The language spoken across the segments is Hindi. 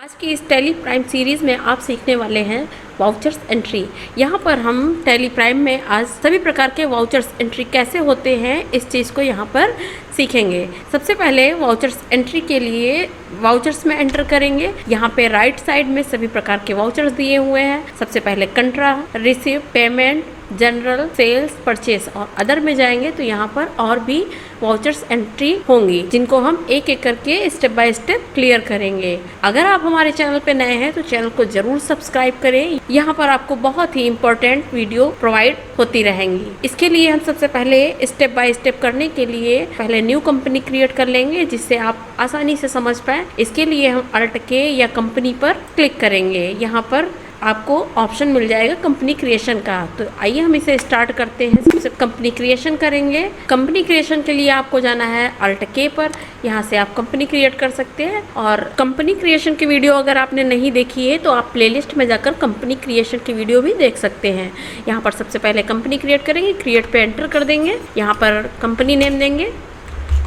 आज की इस टैली प्राइम सीरीज़ में आप सीखने वाले हैं वाउचर्स एंट्री। यहाँ पर हम टैली प्राइम में आज सभी प्रकार के वाउचर्स एंट्री कैसे होते हैं इस चीज़ को यहाँ पर सीखेंगे। सबसे पहले वाउचर्स एंट्री के लिए वाउचर्स में एंटर करेंगे। यहाँ पे राइट साइड में सभी प्रकार के वाउचर्स दिए हुए हैं। सबसे पहले contra, receive, payment, general, sales, purchase और अदर में जाएंगे तो यहाँ पर और भी वाउचर्स एंट्री होंगी जिनको हम एक एक करके स्टेप बाय स्टेप क्लियर करेंगे। अगर आप हमारे चैनल पे नए हैं तो चैनल को जरूर सब्सक्राइब करें। यहाँ पर आपको बहुत ही इंपॉर्टेंट वीडियो प्रोवाइड होती रहेंगी। इसके लिए हम सबसे पहले स्टेप बाय स्टेप करने के लिए पहले न्यू कंपनी क्रिएट कर लेंगे जिससे आप आसानी से समझ पाए। इसके लिए हम अल्ट के या कंपनी पर क्लिक करेंगे। यहाँ पर आपको ऑप्शन मिल जाएगा कंपनी क्रिएशन का। तो आइए हम इसे स्टार्ट करते हैं। सबसे कंपनी क्रिएशन करेंगे। कंपनी क्रिएशन के लिए आपको जाना है अल्ट के पर। यहाँ से आप कंपनी क्रिएट कर सकते हैं। और कंपनी क्रिएशन की वीडियो अगर आपने नहीं देखी है तो आप प्लेलिस्ट में जाकर कंपनी क्रिएशन की वीडियो भी देख सकते हैं। यहाँ पर सबसे पहले कंपनी क्रिएट करेंगे। क्रिएट पे एंटर कर देंगे। यहाँ पर कंपनी नेम देंगे।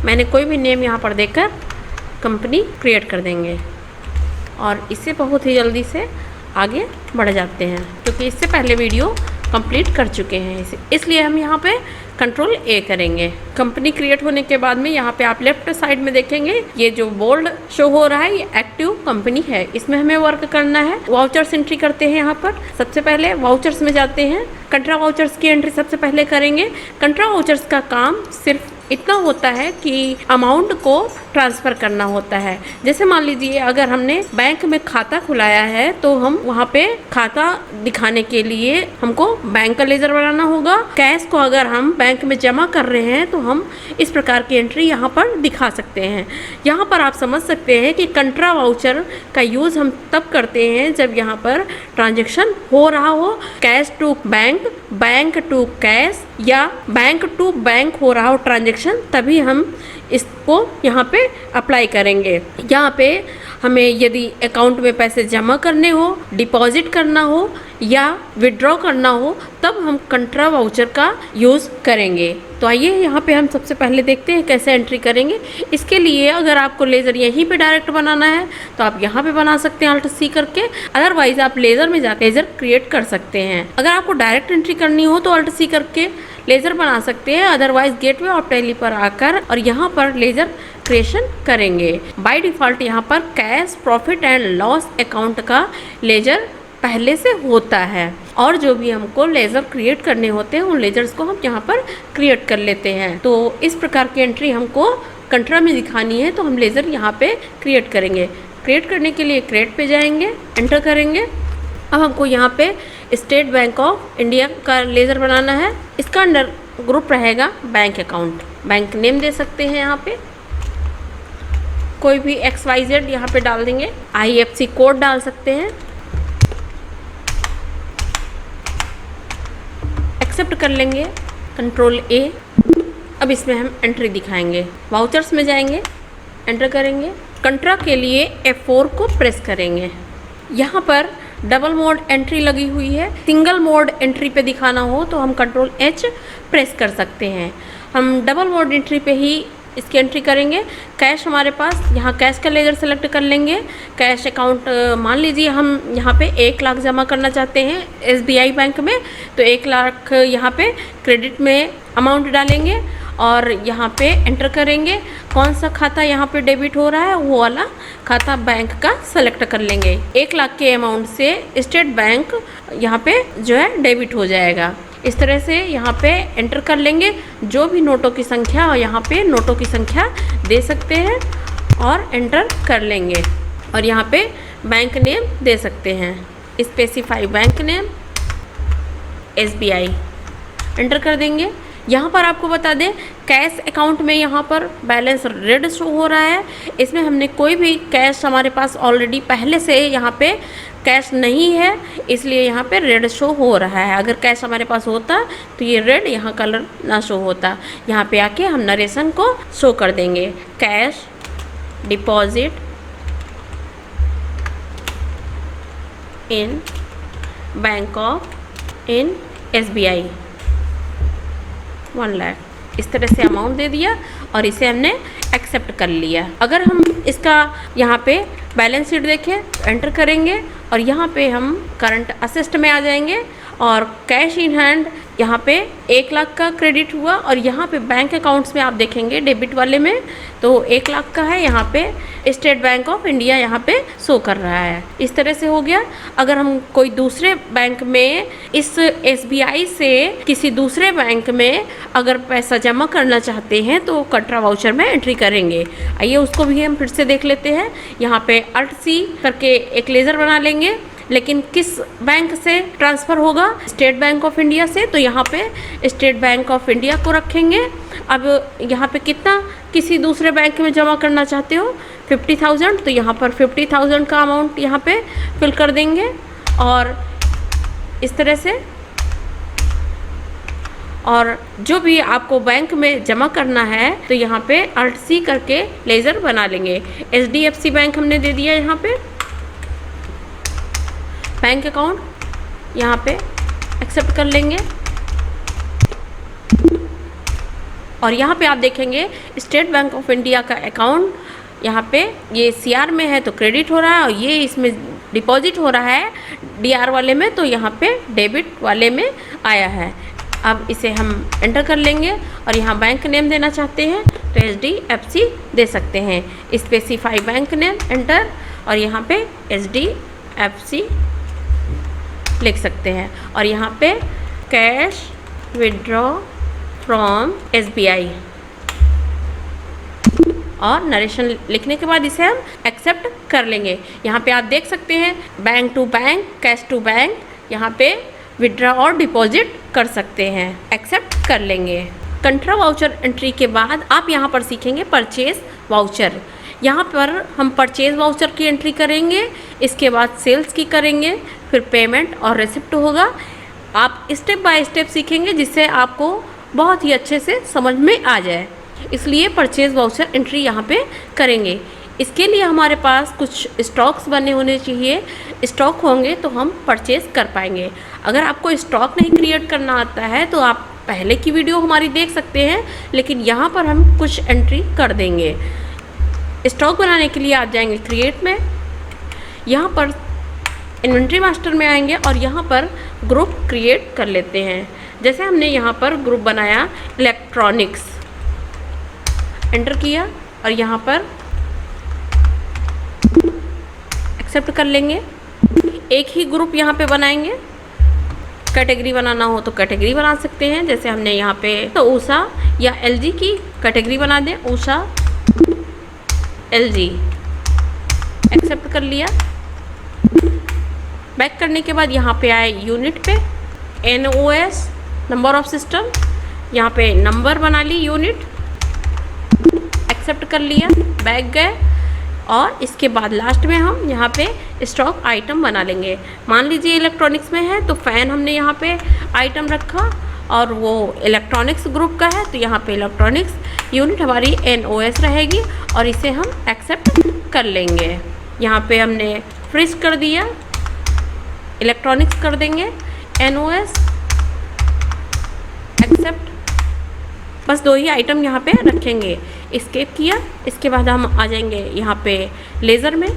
मैंने कोई भी नेम यहाँ पर देकर कंपनी क्रिएट कर देंगे और इससे बहुत ही जल्दी से आगे बढ़ जाते हैं क्योंकि इससे पहले वीडियो कंप्लीट कर चुके हैं। इसलिए हम यहाँ पे कंट्रोल ए करेंगे। कंपनी क्रिएट होने के बाद में यहाँ पे आप लेफ्ट साइड में देखेंगे ये जो बोल्ड शो हो रहा है ये एक्टिव कंपनी है। इसमें हमें वर्क करना है। वाउचर्स एंट्री करते हैं। यहाँ पर सबसे पहले वाउचर्स में जाते हैं। कंट्रा वाउचर्स की एंट्री सबसे पहले करेंगे। कंट्रा वाउचर्स का काम सिर्फ इतना होता है कि अमाउंट को ट्रांसफ़र करना होता है। जैसे मान लीजिए अगर हमने बैंक में खाता खुलाया है तो हम वहाँ पे खाता दिखाने के लिए हमको बैंक का लेजर बनाना होगा। कैश को अगर हम बैंक में जमा कर रहे हैं तो हम इस प्रकार की एंट्री यहाँ पर दिखा सकते हैं। यहाँ पर आप समझ सकते हैं कि कंट्रा वाउचर का यूज़ हम तब करते हैं जब यहाँ पर ट्रांजेक्शन हो रहा हो, cash to bank, bank to cash या बैंक टू बैंक हो रहा हो ट्रांजेक्शन, तभी हम इसको यहाँ पे अप्लाई करेंगे। यहाँ पे हमें यदि अकाउंट में पैसे जमा करने हो, डिपॉजिट करना हो या विड्रॉ करना हो तब हम कंट्रा वाउचर का यूज़ करेंगे। तो आइए यहाँ पे हम सबसे पहले देखते हैं कैसे एंट्री करेंगे। इसके लिए अगर आपको लेज़र यहीं पे डायरेक्ट बनाना है तो आप यहाँ पे बना सकते हैं अल्ट सी करके। अदरवाइज आप लेज़र में जाकर लेज़र क्रिएट कर सकते हैं। अगर आपको डायरेक्ट एंट्री करनी हो तो अल्ट सी करके लेज़र बना सकते हैं। अदरवाइज गेटवे ऑफ टैली पर आकर और यहाँ पर लेज़र क्रिएशन करेंगे। बाय डिफ़ॉल्ट यहाँ पर cash, profit and loss account का लेज़र पहले से होता है और जो भी हमको लेज़र क्रिएट करने होते हैं उन लेज़र्स को हम यहाँ पर क्रिएट कर लेते हैं। तो इस प्रकार की एंट्री हमको कंट्रा में दिखानी है तो हम लेज़र यहाँ पे क्रिएट करेंगे। क्रिएट करने के लिए क्रिएट पे जाएंगे, एंटर करेंगे। अब हमको यहाँ पे स्टेट बैंक ऑफ इंडिया का लेज़र बनाना है। इसका अंडर ग्रुप रहेगा बैंक अकाउंट। बैंक नेम दे सकते हैं। यहाँ पे कोई भी XYZ यहाँ पे डाल देंगे। IFSC कोड डाल सकते हैं। एक्सेप्ट कर लेंगे, कंट्रोल A। अब इसमें हम एंट्री दिखाएंगे। वाउचर्स में जाएंगे, एंटर करेंगे। कंट्रा के लिए F4 को प्रेस करेंगे। यहाँ पर डबल मोड एंट्री लगी हुई है। सिंगल मोड एंट्री पे दिखाना हो तो हम कंट्रोल H प्रेस कर सकते हैं। हम डबल मोड एंट्री पे ही इसकी एंट्री करेंगे। कैश हमारे पास, यहाँ कैश का लेजर सेलेक्ट कर लेंगे। कैश अकाउंट मान लीजिए हम यहाँ पे 1 लाख जमा करना चाहते हैं SBI बैंक में तो 1 लाख यहाँ पे क्रेडिट में अमाउंट डालेंगे और यहाँ पे एंटर करेंगे। कौन सा खाता यहाँ पे डेबिट हो रहा है वो वाला खाता बैंक का सेलेक्ट कर लेंगे। 1 लाख के अमाउंट से स्टेट बैंक यहाँ पे जो है डेबिट हो जाएगा। इस तरह से यहाँ पे एंटर कर लेंगे। जो भी नोटों की संख्या और यहाँ पे नोटों की संख्या दे सकते हैं और एंटर कर लेंगे। और यहाँ पे बैंक नेम दे सकते हैं। Specify bank name SBI, enter कर देंगे। यहाँ पर आपको बता दें कैश अकाउंट में यहाँ पर बैलेंस रेड शो हो रहा है। इसमें हमने कोई भी कैश हमारे पास ऑलरेडी पहले से यहाँ पे कैश नहीं है इसलिए यहाँ पे रेड शो हो रहा है। अगर कैश हमारे पास होता तो ये रेड यहाँ कलर ना शो होता। यहाँ पे आके हम नरेशन को शो कर देंगे। Cash, deposit in bank of in SBI 1 lakh, इस तरह से अमाउंट दे दिया और इसे हमने एक्सेप्ट कर लिया। अगर हम इसका यहाँ पे बैलेंस शीट देखें, एंटर करेंगे और यहाँ पे हम करंट असेस्ट में आ जाएंगे और कैश इन हैंड यहाँ पे 1 लाख का क्रेडिट हुआ और यहाँ पे बैंक अकाउंट्स में आप देखेंगे डेबिट वाले में तो 1 लाख का है, यहाँ पे स्टेट बैंक ऑफ इंडिया यहाँ पे शो कर रहा है। इस तरह से हो गया। अगर हम कोई दूसरे बैंक में इस SBI से किसी दूसरे बैंक में अगर पैसा जमा करना चाहते हैं तो कटरा वाउचर में एंट्री करेंगे। आइए उसको भी हम फिर से देख लेते हैं। यहाँ पे Alt+C करके एक लेज़र बना लेंगे, लेकिन किस बैंक से ट्रांसफ़र होगा? स्टेट बैंक ऑफ इंडिया से, तो यहाँ पे स्टेट बैंक ऑफ इंडिया को रखेंगे। अब यहाँ पे कितना किसी दूसरे बैंक में जमा करना चाहते हो? 50,000, तो यहाँ पर 50,000 का अमाउंट यहाँ पे फिल कर देंगे और इस तरह से। और जो भी आपको बैंक में जमा करना है तो यहाँ पे Alt+C करके लेज़र बना लेंगे। HDFC बैंक हमने दे दिया यहाँ पे, बैंक अकाउंट यहाँ पे एक्सेप्ट कर लेंगे और यहाँ पे आप देखेंगे स्टेट बैंक ऑफ इंडिया का अकाउंट यहाँ पे ये CR में है तो क्रेडिट हो रहा है और ये इसमें डिपॉजिट हो रहा है DR वाले में, तो यहाँ पे डेबिट वाले में आया है। अब इसे हम एंटर कर लेंगे और यहाँ बैंक नेम देना चाहते हैं तो HDFC दे सकते हैं। स्पेसिफाई बैंक नेम एंटर और यहाँ पे HDFC लिख सकते हैं और यहाँ पे कैश विड्रॉ फ्रॉम SBI और नरेशन लिखने के बाद इसे हम एक्सेप्ट कर लेंगे। यहाँ पे आप देख सकते हैं bank to bank, cash to bank, यहाँ पे विड्रॉ और डिपॉजिट कर सकते हैं। एक्सेप्ट कर लेंगे। कंट्रा वाउचर एंट्री के बाद आप यहाँ पर सीखेंगे परचेज वाउचर। यहाँ पर हम परचेज वाउचर की एंट्री करेंगे, इसके बाद सेल्स की करेंगे, फिर पेमेंट और रिसिप्ट होगा। आप स्टेप बाय स्टेप सीखेंगे जिससे आपको बहुत ही अच्छे से समझ में आ जाए, इसलिए परचेज वाउचर एंट्री यहाँ पे करेंगे। इसके लिए हमारे पास कुछ स्टॉक्स बने होने चाहिए। स्टॉक होंगे तो हम परचेज कर पाएंगे। अगर आपको स्टॉक नहीं क्रिएट करना आता है तो आप पहले की वीडियो हमारी देख सकते हैं, लेकिन यहाँ पर हम कुछ एंट्री कर देंगे। स्टॉक बनाने के लिए आप जाएंगे क्रिएट में, यहाँ पर इन्वेंट्री मास्टर में आएंगे और यहाँ पर ग्रुप क्रिएट कर लेते हैं। जैसे हमने यहाँ पर ग्रुप बनाया इलेक्ट्रॉनिक्स, एंटर किया और यहाँ पर एक्सेप्ट कर लेंगे। एक ही ग्रुप यहाँ पे बनाएंगे। कैटेगरी बनाना हो तो कैटेगरी बना सकते हैं, जैसे हमने यहाँ पे तो उषा या LG की कैटेगरी बना दें, उषा LG, एक्सेप्ट कर लिया। बैक करने के बाद यहाँ पे आए यूनिट पे, NOS नंबर ऑफ सिस्टम, यहाँ पे नंबर बना ली यूनिट, एक्सेप्ट कर लिया। बैक गए और इसके बाद लास्ट में हम यहाँ पे स्टॉक आइटम बना लेंगे। मान लीजिए इलेक्ट्रॉनिक्स में है तो फ़ैन हमने यहाँ पे आइटम रखा और वो इलेक्ट्रॉनिक्स ग्रुप का है तो यहाँ पे इलेक्ट्रॉनिक्स यूनिट हमारी NOS रहेगी और इसे हम एक्सेप्ट कर लेंगे। यहाँ पे हमने फ्रीज कर दिया, इलेक्ट्रॉनिक्स कर देंगे, NOS एक्सेप्ट। बस 2 ही आइटम यहाँ पे रखेंगे। एस्केप किया, इसके बाद हम आ जाएंगे यहाँ पे लेज़र में,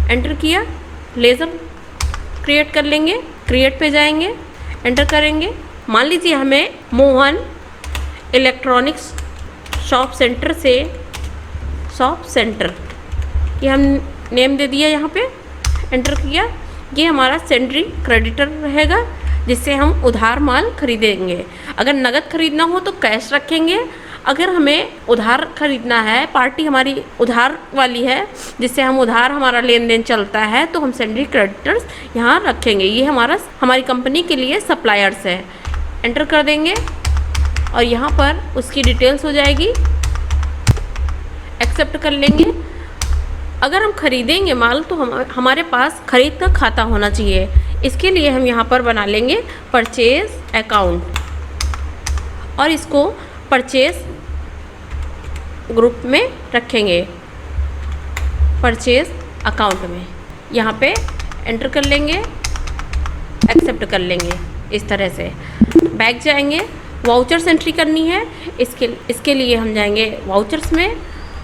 एंटर किया, लेज़र क्रिएट कर लेंगे। क्रिएट पे जाएंगे, एंटर करेंगे। मान लीजिए हमें मोहन इलेक्ट्रॉनिक्स शॉप सेंटर से, शॉप सेंटर ये हम नेम दे दिया, यहाँ पे एंटर किया। ये हमारा सेंट्री क्रेडिटर रहेगा जिससे हम उधार माल खरीदेंगे। अगर नगद खरीदना हो तो कैश रखेंगे। अगर हमें उधार खरीदना है, पार्टी हमारी उधार वाली है जिससे हम उधार हमारा लेन देन चलता है, तो हम सेंट्री क्रेडिटर्स यहाँ रखेंगे। ये हमारी कंपनी के लिए सप्लायर्स है। एंटर कर देंगे और यहाँ पर उसकी डिटेल्स हो जाएगी, एक्सेप्ट कर लेंगे। अगर हम खरीदेंगे माल तो हमारे पास खरीद का खाता होना चाहिए। इसके लिए हम यहाँ पर बना लेंगे परचेज अकाउंट और इसको परचेज ग्रुप में रखेंगे, परचेज अकाउंट में। यहाँ पे एंटर कर लेंगे, एक्सेप्ट कर लेंगे। इस तरह से बैक जाएंगे, वाउचर्स एंट्री करनी है। इसके लिए हम जाएंगे वाउचर्स में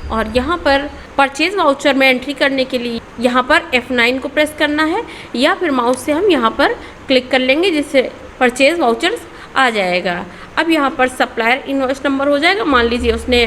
और यहाँ पर परचेज वाउचर में एंट्री करने के लिए यहाँ पर F9 को प्रेस करना है या फिर माउस से हम यहाँ पर क्लिक कर लेंगे जिससे परचेज वाउचर्स आ जाएगा। अब यहाँ पर सप्लायर इनवॉइस नंबर हो जाएगा। मान लीजिए उसने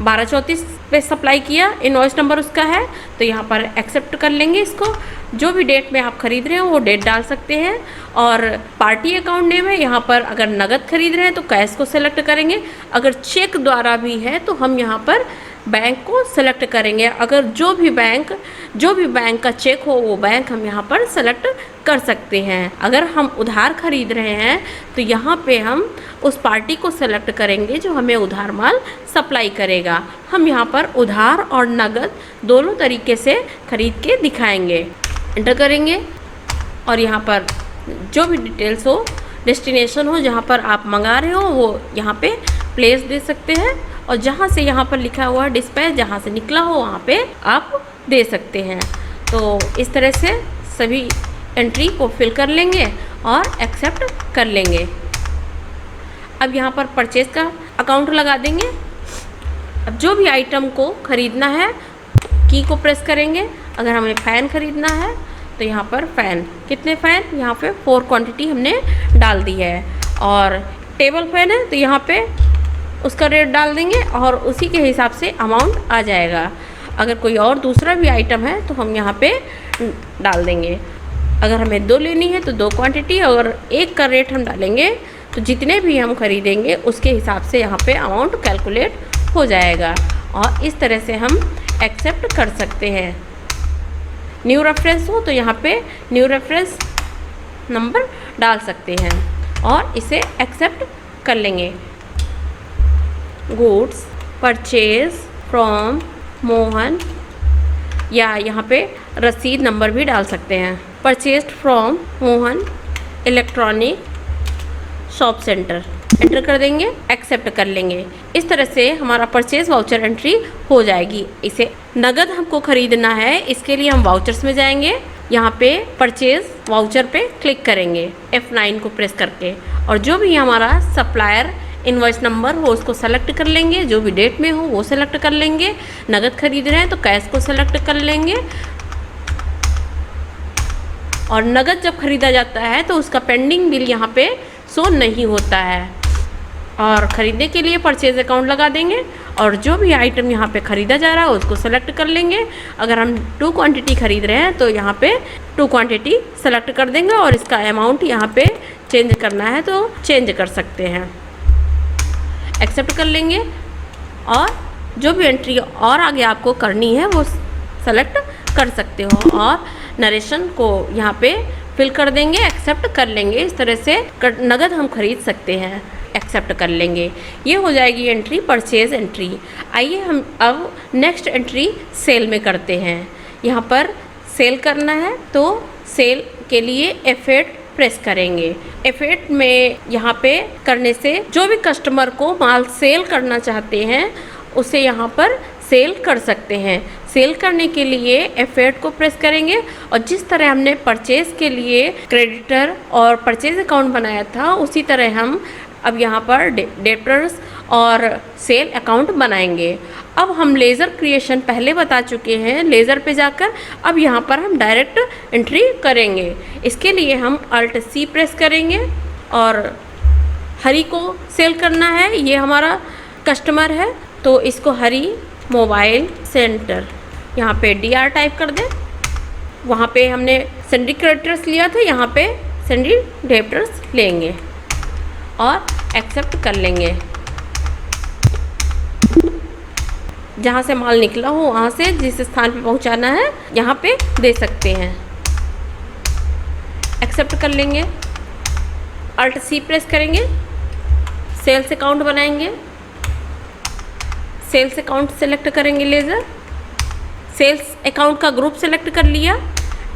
1234 पे सप्लाई किया, इनवॉइस नंबर उसका है, तो यहाँ पर एक्सेप्ट कर लेंगे इसको। जो भी डेट में आप खरीद रहे हो वो डेट डाल सकते हैं। और पार्टी अकाउंट नेम है, यहाँ पर अगर नगद खरीद रहे हैं तो कैश को सेलेक्ट करेंगे। अगर चेक द्वारा भी है तो हम यहाँ पर बैंक को सेलेक्ट करेंगे। अगर जो भी बैंक का चेक हो वो बैंक हम यहाँ पर सेलेक्ट कर सकते हैं। अगर हम उधार खरीद रहे हैं तो यहाँ पे हम उस पार्टी को सेलेक्ट करेंगे जो हमें उधार माल सप्लाई करेगा। हम यहाँ पर उधार और नगद दोनों तरीके से खरीद के दिखाएंगे। एंटर करेंगे और यहाँ पर जो भी डिटेल्स हो, डेस्टिनेशन हो जहाँ पर आप मंगा रहे हो वो यहाँ पे प्लेस दे सकते हैं। और जहाँ से यहाँ पर लिखा हुआ है डिस्पैच, जहाँ से निकला हो वहाँ पे आप दे सकते हैं। तो इस तरह से सभी एंट्री को फिल कर लेंगे और एक्सेप्ट कर लेंगे। अब यहाँ पर परचेज का अकाउंट लगा देंगे। अब जो भी आइटम को ख़रीदना है की को प्रेस करेंगे। अगर हमें फ़ैन ख़रीदना है तो यहाँ पर फ़ैन, कितने फ़ैन, यहाँ पे 4 क्वांटिटी हमने डाल दी है। और टेबल फ़ैन है तो यहाँ पे उसका रेट डाल देंगे और उसी के हिसाब से अमाउंट आ जाएगा। अगर कोई और दूसरा भी आइटम है तो हम यहाँ पे डाल देंगे। अगर हमें 2 लेनी है तो 2 क्वांटिटी, और 1 का रेट हम डालेंगे तो जितने भी हम खरीदेंगे उसके हिसाब से यहाँ पे अमाउंट कैलकुलेट हो जाएगा। और इस तरह से हम एक्सेप्ट कर सकते हैं। न्यू रेफरेंस हो तो यहाँ पे न्यू रेफरेंस नंबर डाल सकते हैं और इसे एक्सेप्ट कर लेंगे। गुड्स परचेज फ्रॉम मोहन, या यहाँ पे रसीद नंबर भी डाल सकते हैं। Purchased from Mohan electronic shop centre, enter कर देंगे, एक्सेप्ट कर लेंगे। इस तरह से हमारा परचेज वाउचर एंट्री हो जाएगी। इसे नगद हमको खरीदना है, इसके लिए हम वाउचर्स में जाएंगे। यहाँ पे परचेज वाउचर पे क्लिक करेंगे F9 को प्रेस करके, और जो भी हमारा सप्लायर इनवॉइस नंबर हो उसको सेलेक्ट कर लेंगे। जो भी डेट में हो वो सेलेक्ट कर लेंगे। नगद खरीद रहे हैं तो कैश को सेलेक्ट कर लेंगे। और नगद जब खरीदा जाता है तो उसका पेंडिंग बिल यहाँ पे शो नहीं होता है। और ख़रीदने के लिए परचेज अकाउंट लगा देंगे और जो भी आइटम यहाँ पे ख़रीदा जा रहा है उसको सेलेक्ट कर लेंगे। अगर हम 2 क्वांटिटी ख़रीद रहे हैं तो यहाँ पे 2 क्वांटिटी सेलेक्ट कर देंगे और इसका अमाउंट यहाँ पे चेंज करना है तो चेंज कर सकते हैं। एक्सेप्ट कर लेंगे और जो भी एंट्री और आगे आपको करनी है वो सेलेक्ट कर सकते हो और नरेशन को यहाँ पे फिल कर देंगे, एक्सेप्ट कर लेंगे। इस तरह से नगद हम खरीद सकते हैं, एक्सेप्ट कर लेंगे। ये हो जाएगी एंट्री, परचेज एंट्री। आइए हम अब नेक्स्ट एंट्री सेल में करते हैं। यहाँ पर सेल करना है तो सेल के लिए F8 प्रेस करेंगे। F8 में यहाँ पे करने से जो भी कस्टमर को माल सेल करना चाहते हैं उसे यहाँ पर सेल कर सकते हैं। सेल करने के लिए F8 को प्रेस करेंगे और जिस तरह हमने परचेज के लिए क्रेडिटर और परचेज अकाउंट बनाया था उसी तरह हम अब यहाँ पर डेटर्स और सेल अकाउंट बनाएंगे। अब हम लेज़र क्रिएशन पहले बता चुके हैं, लेज़र पे जाकर अब यहाँ पर हम डायरेक्ट एंट्री करेंगे। इसके लिए हम Alt+C प्रेस करेंगे और हरी को सेल करना है। ये हमारा कस्टमर है तो इसको हरी मोबाइल सेंटर यहाँ पे DR टाइप कर दें। वहाँ पे हमने सेंडी क्रेडिटर्स लिया था, यहाँ पे सेंडी डेटर्स लेंगे और एक्सेप्ट कर लेंगे। जहाँ से माल निकला हो वहाँ से जिस स्थान पे पहुँचाना है यहाँ पे दे सकते हैं। एक्सेप्ट कर लेंगे, Alt+C प्रेस करेंगे, सेल्स अकाउंट बनाएंगे। सेल्स अकाउंट सेलेक्ट करेंगे, लेज़र सेल्स अकाउंट का ग्रुप सेलेक्ट कर लिया,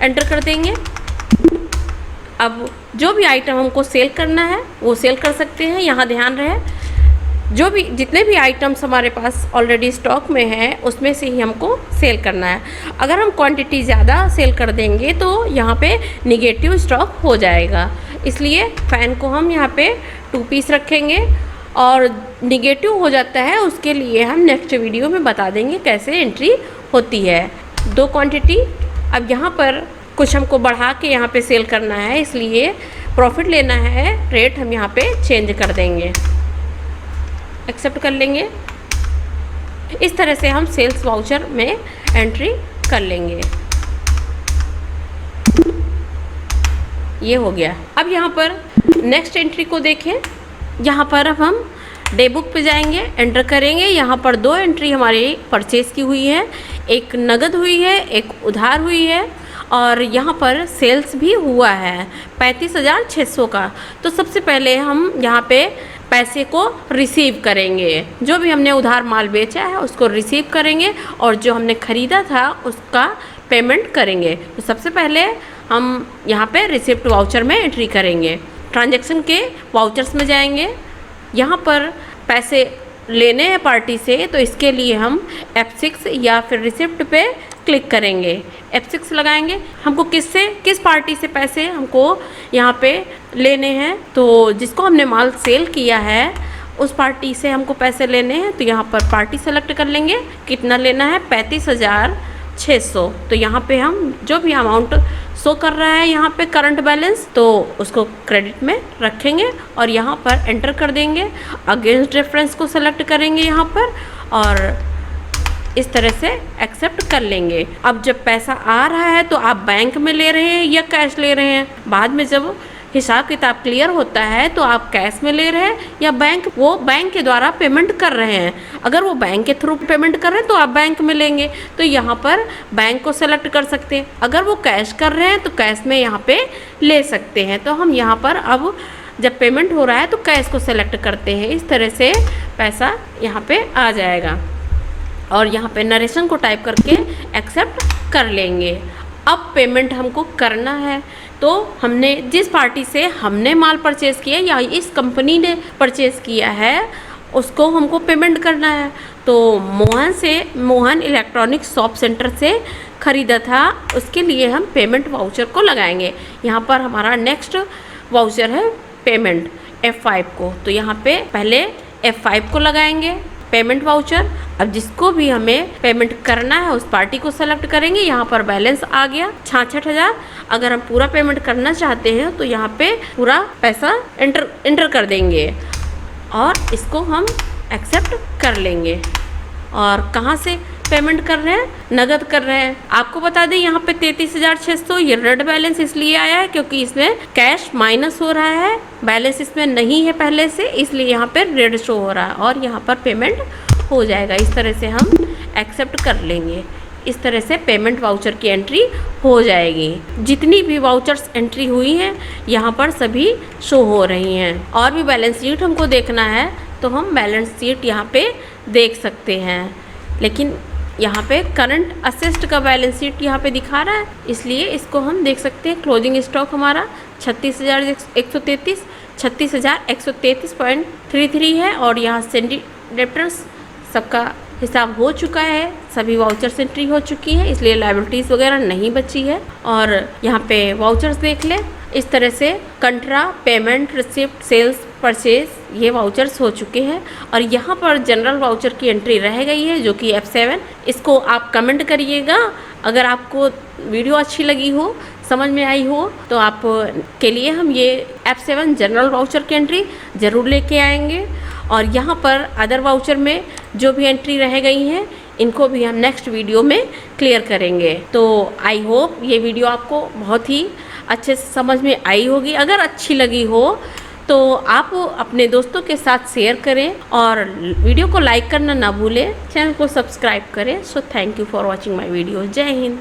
एंटर कर देंगे। अब जो भी आइटम हमको सेल करना है वो सेल कर सकते हैं। यहाँ ध्यान रहे जितने भी आइटम्स हमारे पास ऑलरेडी स्टॉक में है उसमें से ही हमको सेल करना है। अगर हम क्वांटिटी ज़्यादा सेल कर देंगे तो यहाँ पे निगेटिव स्टॉक हो जाएगा, इसलिए फ़ैन को हम यहाँ पे 2 पीस रखेंगे। और निगेटिव हो जाता है उसके लिए हम नेक्स्ट वीडियो में बता देंगे कैसे एंट्री होती है। 2 क्वांटिटी। अब यहाँ पर कुछ हमको बढ़ा के यहाँ पे सेल करना है, इसलिए प्रॉफिट लेना है, रेट हम यहाँ पे चेंज कर देंगे, एक्सेप्ट कर लेंगे। इस तरह से हम सेल्स वाउचर में एंट्री कर लेंगे। ये हो गया। अब यहाँ पर नेक्स्ट एंट्री को देखें। यहाँ पर अब हम डे बुक पे जाएंगे, एंटर करेंगे। यहाँ पर 2 एंट्री हमारी परचेज़ की हुई है, एक नगद हुई है, एक उधार हुई है, और यहाँ पर सेल्स भी हुआ है 35,600 का। तो सबसे पहले हम यहाँ पे पैसे को रिसीव करेंगे। जो भी हमने उधार माल बेचा है उसको रिसीव करेंगे, और जो हमने ख़रीदा था उसका पेमेंट करेंगे। तो सबसे पहले हम यहाँ पे रिसिप्ट वाउचर में एंट्री करेंगे। ट्रांजैक्शन के वाउचर्स में जाएंगे। यहाँ पर पैसे लेने हैं पार्टी से, तो इसके लिए हम F6 या फिर रिसिप्ट पे क्लिक करेंगे। F6 लगाएंगे। हमको किस पार्टी से पैसे हमको यहाँ पे लेने हैं, तो जिसको हमने माल सेल किया है उस पार्टी से हमको पैसे लेने हैं। तो यहाँ पर पार्टी सेलेक्ट कर लेंगे, कितना लेना है 35,600। तो यहाँ पे हम जो भी अमाउंट शो कर रहा है यहाँ पे करंट बैलेंस, तो उसको क्रेडिट में रखेंगे और यहाँ पर एंटर कर देंगे। अगेंस्ट रेफरेंस को सेलेक्ट करेंगे यहाँ पर, और इस तरह से एक्सेप्ट कर लेंगे। अब जब पैसा आ रहा है तो आप बैंक में ले रहे हैं या कैश ले रहे हैं, बाद में जब हिसाब किताब क्लियर होता है तो आप कैश में ले रहे हैं या बैंक के द्वारा पेमेंट कर रहे हैं। अगर वो बैंक के थ्रू पेमेंट कर रहे हैं तो आप बैंक में लेंगे, तो यहाँ पर बैंक को सेलेक्ट कर सकते हैं। अगर वो कैश कर रहे हैं तो कैश में यहाँ पे ले सकते हैं। तो हम यहाँ पर अब जब पेमेंट हो रहा है तो कैश को सेलेक्ट करते हैं। इस तरह से पैसा यहाँ पे आ जाएगा, और यहाँ पे नरेशन को टाइप करके एक्सेप्ट कर लेंगे। अब पेमेंट हमको करना है, तो हमने जिस पार्टी से हमने माल परचेज़ किया या इस कंपनी ने परचेज़ किया है उसको हमको पेमेंट करना है। तो मोहन इलेक्ट्रॉनिक शॉप सेंटर से ख़रीदा था, उसके लिए हम पेमेंट वाउचर को लगाएंगे। यहाँ पर हमारा नेक्स्ट वाउचर है पेमेंट F5 को, तो यहाँ पे पहले F5 को लगाएंगे पेमेंट वाउचर। अब जिसको भी हमें पेमेंट करना है उस पार्टी को सेलेक्ट करेंगे। यहाँ पर बैलेंस आ गया 66,000। अगर हम पूरा पेमेंट करना चाहते हैं तो यहाँ पे पूरा पैसा एंटर कर देंगे और इसको हम एक्सेप्ट कर लेंगे। और कहाँ से पेमेंट कर रहे हैं? नगद कर रहे हैं। आपको बता दें यहाँ पे 33,600 ये रेड बैलेंस इसलिए आया है क्योंकि इसमें कैश माइनस हो रहा है, बैलेंस इसमें नहीं है पहले से, इसलिए यहाँ पे रेड शो हो रहा है और यहाँ पर पेमेंट हो जाएगा। इस तरह से हम एक्सेप्ट कर लेंगे। इस तरह से पेमेंट वाउचर की एंट्री हो जाएगी। जितनी भी वाउचर्स एंट्री हुई हैं यहाँ पर सभी शो हो रही हैं। और भी बैलेंस शीट हमको देखना है तो हम बैलेंस शीट यहाँ पे देख सकते हैं, लेकिन यहाँ पे करंट असेस्ड का बैलेंस शीट यहाँ पे दिखा रहा है, इसलिए इसको हम देख सकते हैं। क्लोजिंग स्टॉक हमारा 36,133.33 है और यहाँ सेंडी डेप्टर्स सबका हिसाब हो चुका है, सभी वाउचर्स एंट्री हो चुकी है, इसलिए लायबिलिटीज़ वगैरह नहीं बची है। और यहाँ पे वाउचर्स देख लें। इस तरह से कंट्रा, पेमेंट, रिसिप्ट, सेल्स, परचेज ये वाउचर्स हो चुके हैं। और यहाँ पर जनरल वाउचर की एंट्री रह गई है जो कि F7। इसको आप कमेंट करिएगा। अगर आपको वीडियो अच्छी लगी हो, समझ में आई हो, तो आप के लिए हम ये F7 जनरल वाउचर की एंट्री ज़रूर लेके आएंगे। और यहाँ पर अदर वाउचर में जो भी एंट्री रह गई हैं इनको भी हम नेक्स्ट वीडियो में क्लियर करेंगे। तो आई होप ये वीडियो आपको बहुत ही अच्छे से समझ में आई होगी। अगर अच्छी लगी हो तो आप अपने दोस्तों के साथ शेयर करें और वीडियो को लाइक करना ना भूलें, चैनल को सब्सक्राइब करें। So thank you for watching my video. जय हिंद।